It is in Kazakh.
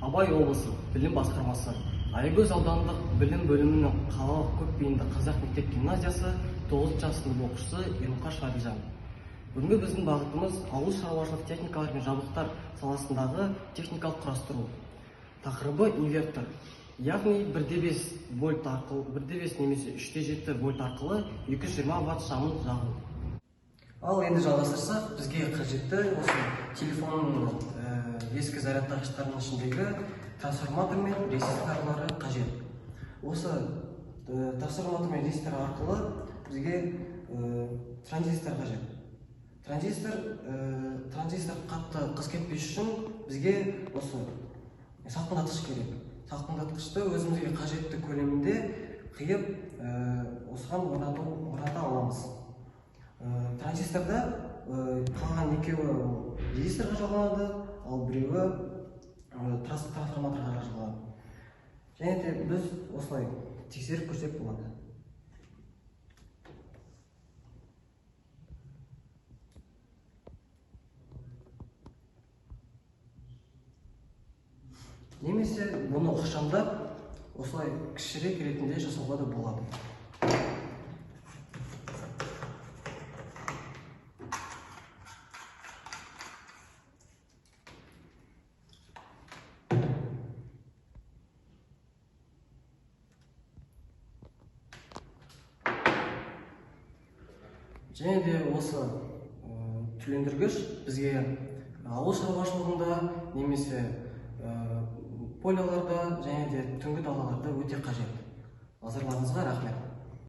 Абай облысы білім басқармасы, Аягөз аудандық білім бөлімінің қалалық көпбейінді қазақ мектеп гимназиясы 9 сынып оқушысы Ермұқаш Ғабижан. Бүгінгі біздің бағытымыз ауыл шаруашылық техникалар мен жабдықтар саласындағы техникалық құрастыру. Тақырыбы инвертор. Яғни 1/5 вольт арқылы, 1/5 немесе 3/7 вольт арқылы 220 ватт шамын жағу. Ал енді жалғастырсақ, бізге қажетті осы телефонның ескі зарядтағыштарының ішіндегі трансформатор мен резисторлары қажет. Осы трансформатор мен резистор арқылы бізге транзистор қажет. Транзистор қатты қыз кетпес үшін бізге осы салқындатқыш керек. Салқындатқышты өзімізге қажетті көлемінде қиып, осыған орната аламыз. Транзисторда қалған екеуі резисторға жалғанады, ал біреуі трансформаторға жалғанады. Және де біз осылай тексеріп көрсек болады. Немесе бұны ықшамдап, осылай кішірек ретінде жасауға да болады. Және де осы түрлендіргіш бізге ауыл шаруашылығында немесе поляларда және де түнгі далаларда өте қажет. Назарларыңызға рахмет.